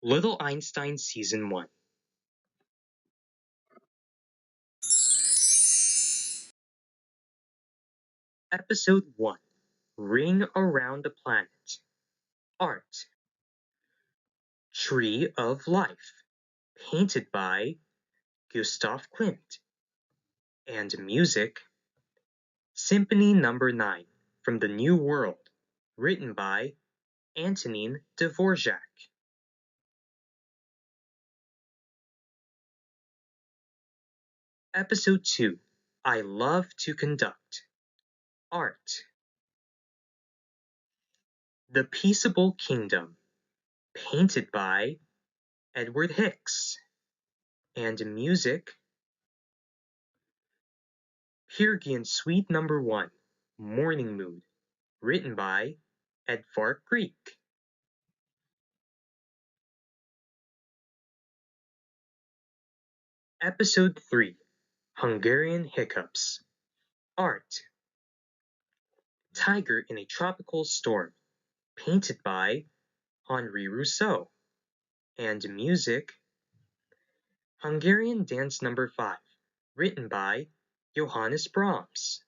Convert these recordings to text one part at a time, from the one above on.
Little Einstein Season 1. Episode 1. Ring Around the Planet. Art. Tree of Life. Painted by Gustav Klimt. And music. Symphony No. 9 from the New World. Written by Antonin Dvorak. Episode 2. I Love to Conduct. Art. The Peaceable Kingdom. Painted by Edward Hicks. And music. Peregrine Suite No. 1, Morning Mood, written by Edvard Grieg. Episode 3, Hungarian Hiccups. Art. Tiger in a Tropical Storm, painted by Henri Rousseau. And music. Hungarian Dance No. 5, written by Johannes Brahms.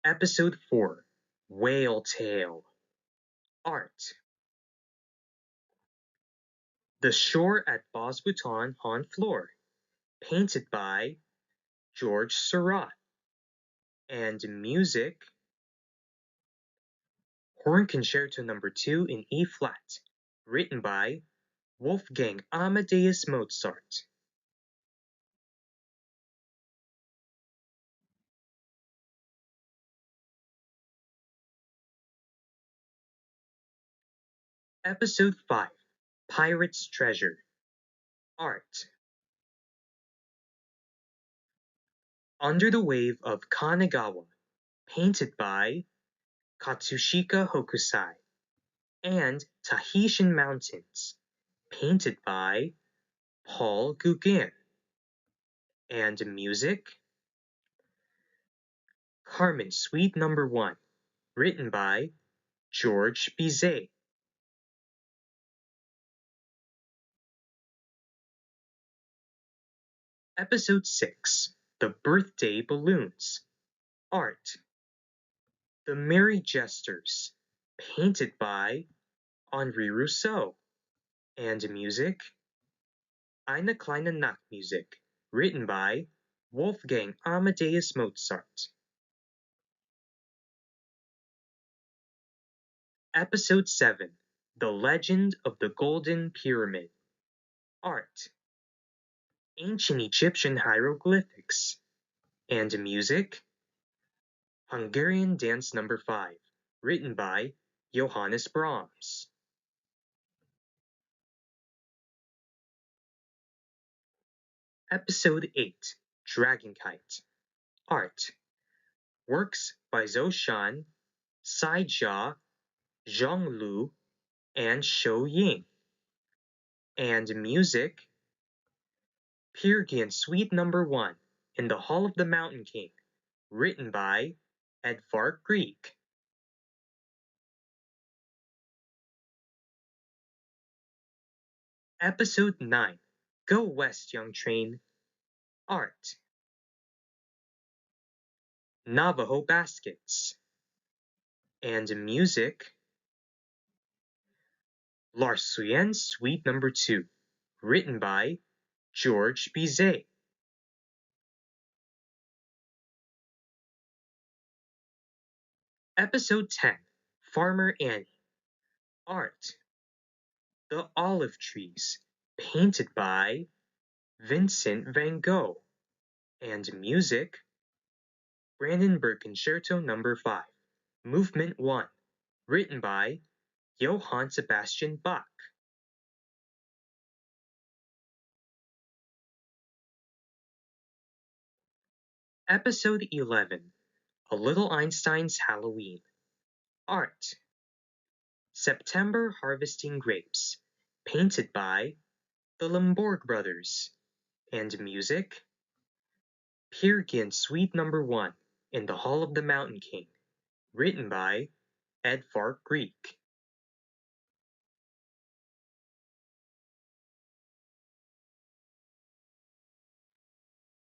Episode 4, Whale Tale. Art. The Shore at Bosbouton Honfleur, painted by George Seurat. And music. Horn Concerto No. 2 in E flat, written by Wolfgang Amadeus Mozart. Episode 5, Pirate's Treasure. Art. Under the Wave of Kanagawa, painted by Katsushika Hokusai. And Tahitian Mountains, painted by Paul Gauguin. And music. Carmen Suite No. 1, written by George Bizet. Episode 6, The Birthday Balloons. Art. The Merry Jesters, painted by Henri Rousseau. And music. Eine kleine Nachtmusik, written by Wolfgang Amadeus Mozart. Episode 7, The Legend of the Golden Pyramid. Art. Ancient Egyptian hieroglyphics. And music. Hungarian Dance No. 5, written by Johannes Brahms. Episode 8, Dragon Kite. Art. Works by Zhou Shan, Sai Jia, Zhang Lu, and Shou Ying. And music. Peregrine Suite No. 1 in the Hall of the Mountain King, written by Edvard Grieg. Episode 9, Go West, Young Train. Art. Navajo Baskets. And music. Larsuyen Suite No. 2, written by George Bizet. Episode 10, Farmer Annie. Art. The Olive Trees, painted by Vincent van Gogh. And music. Brandenburg Concerto No. 5, Movement 1, written by Johann Sebastian Bach. Episode 11, A Little Einstein's Halloween. Art. September Harvesting Grapes, painted by the Limbourg Brothers. And music. Peregrine Suite No. 1 in the Hall of the Mountain King, written by Edvard Grieg.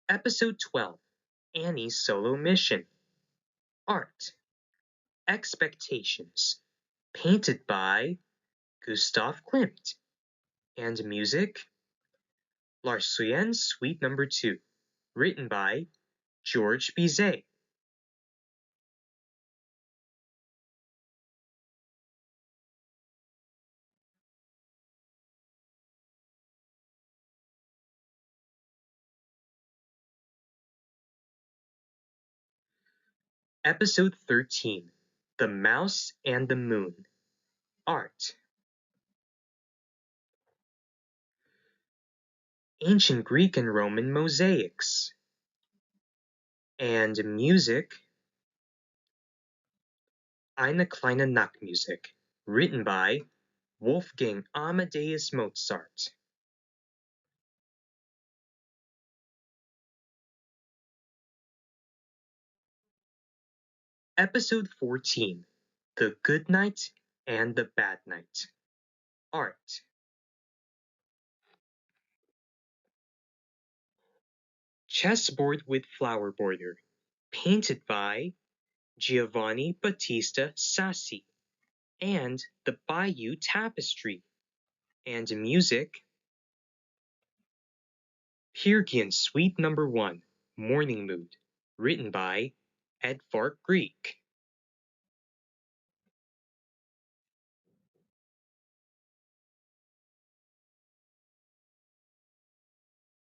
Episode 12, Annie's Solo Mission. Art, Expectations, painted by Gustav Klimt. And music, Larsuyen's Suite Number 2, written by George Bizet. Episode 13, The Mouse and the Moon. Art, Ancient Greek and Roman mosaics. And music, Eine kleine Nachtmusik, written by Wolfgang Amadeus Mozart. Episode 14, The Good Night and the Bad Night. Art, Chessboard with Flower Border, painted by Giovanni Battista Sassi. And The Bayou Tapestry. And music, Peer Suite Number 1, Morning Mood, written by Edvard Grieg.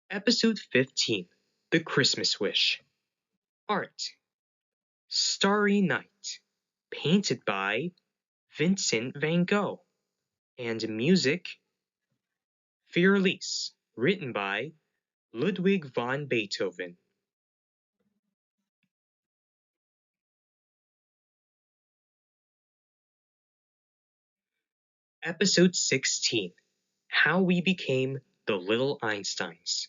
Episode 15, The Christmas Wish. Art, Starry Night, painted by Vincent van Gogh. And music, Fürlies, written by Ludwig van Beethoven. Episode 16, How We Became the Little Einsteins.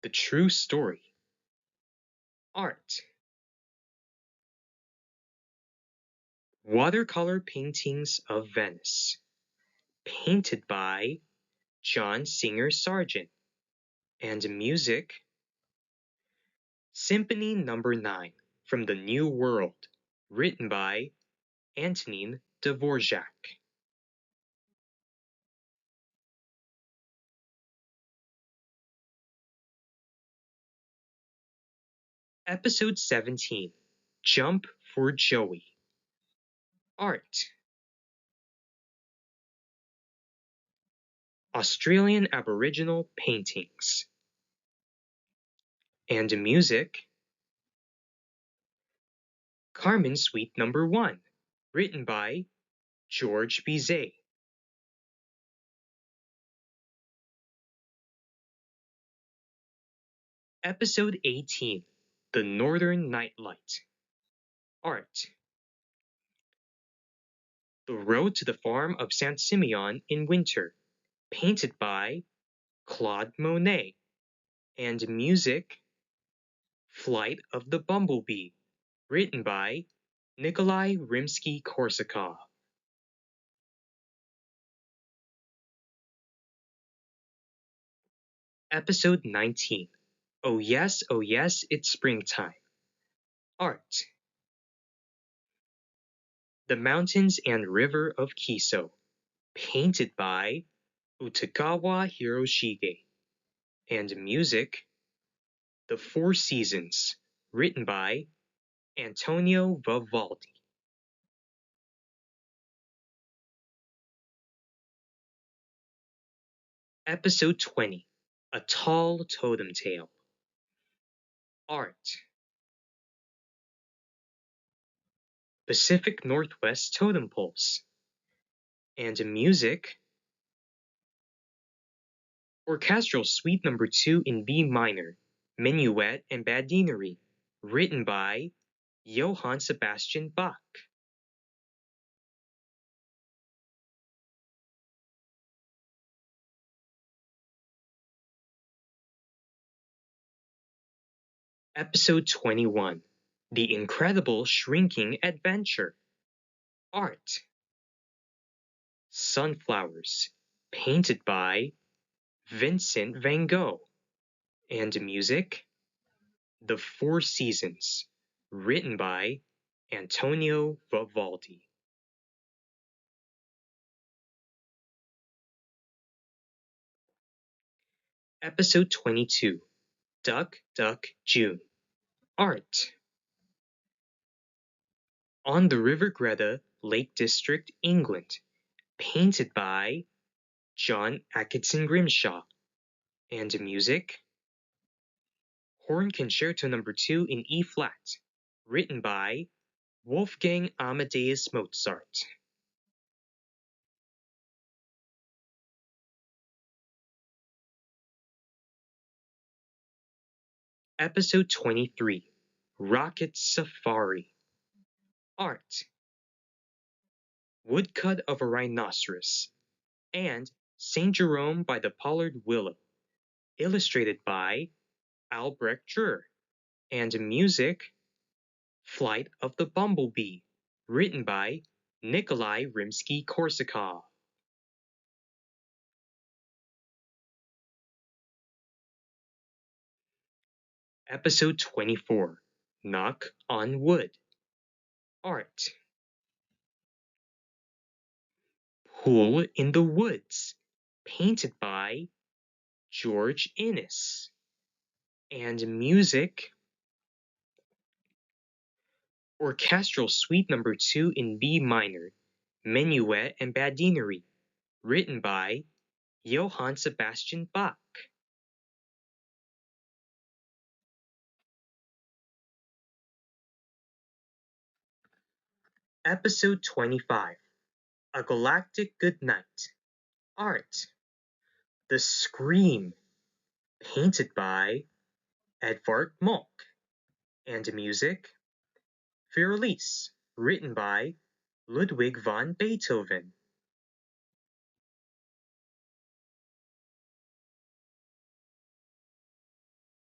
The True Story. Art, Watercolor Paintings of Venice, painted by John Singer Sargent. And music, Symphony Number 9 from the New World, written by Antonin Dvorak. Episode 17, Jump for Joey. Art, Australian Aboriginal Paintings. And music, Carmen Suite Number 1, written by George Bizet. Episode 18, The Northern Nightlight. Art, The Road to the Farm of Saint Simeon in Winter, painted by Claude Monet. And music, Flight of the Bumblebee, written by Nikolai Rimsky-Korsakov. Episode 19, Oh Yes, It's Springtime. Art, The Mountains and River of Kiso, painted by Utagawa Hiroshige. And music, The Four Seasons, written by Antonio Vivaldi. Episode 20, A Tall Totem Tale. Art, Pacific Northwest Totem Poles. And music, Orchestral Suite Number 2 in B minor, Minuet and Badinerie, written by Johann Sebastian Bach. Episode 21, The Incredible Shrinking Adventure. Art. Sunflowers, painted by Vincent van Gogh. And music, The Four Seasons, written by Antonio Vivaldi. Episode 22, Duck, Duck, June. Art. On the River Greta, Lake District, England, painted by John Atkinson Grimshaw. And music, Horn Concerto No. 2 in E flat, written by Wolfgang Amadeus Mozart. Episode 23, Rocket Safari. Art. Woodcut of a rhinoceros. And St. Jerome by the Pollard Willow, illustrated by Albrecht Dürer. And music, Flight of the Bumblebee, written by Nikolai Rimsky-Korsakov. Episode 24, Knock on Wood. Art. Pool in the Woods, painted by George Innes. And music, Orchestral Suite No. 2 in B minor, Minuet and Badinery, written by Johann Sebastian Bach. Episode 25, A Galactic Good Night. Art. The Scream, painted by Edvard Munch. And music, Fürlies, written by Ludwig van Beethoven.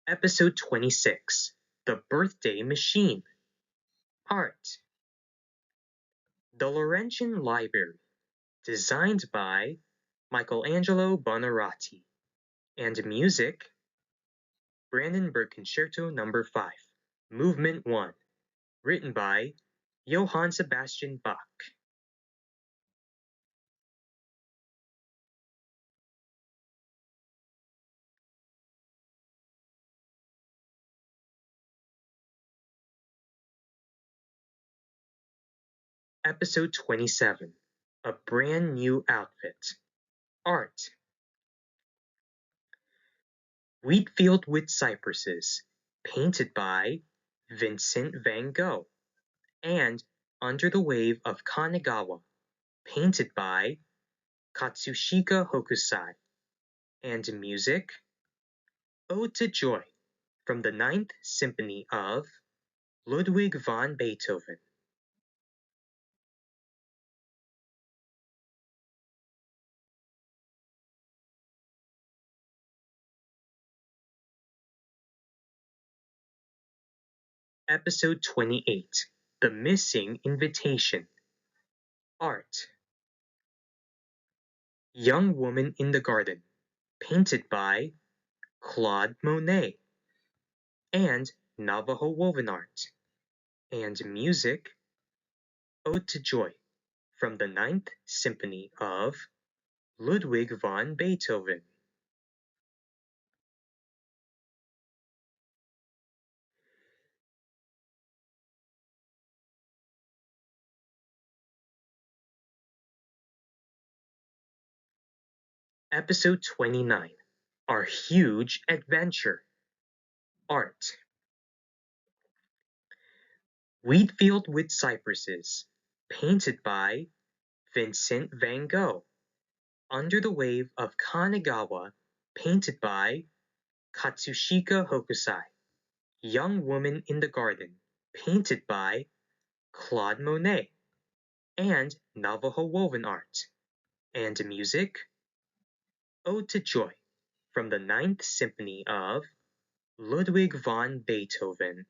Episode 26, The Birthday Machine. Art. The Laurentian Library, designed by Michelangelo Buonarroti. And music, Brandenburg Concerto No. 5, Movement 1, written by Johann Sebastian Bach. Episode 27, A Brand New Outfit. Art. Wheatfield with Cypresses, painted by Vincent van Gogh. And Under the Wave of Kanagawa, painted by Katsushika Hokusai. And music, Ode to Joy, from the Ninth Symphony of Ludwig van Beethoven. Episode 28, The Missing Invitation. Art. Young Woman in the Garden, painted by Claude Monet. And Navajo Woven Art. And music, Ode to Joy, from the Ninth Symphony of Ludwig van Beethoven. Episode 29, Our Huge Adventure. Art. Wheatfield with Cypresses, painted by Vincent van Gogh. Under the Wave of Kanagawa, painted by Katsushika Hokusai. Young Woman in the Garden, painted by Claude Monet. And Navajo Woven Art. And music, Ode to Joy, from the Ninth Symphony of Ludwig van Beethoven.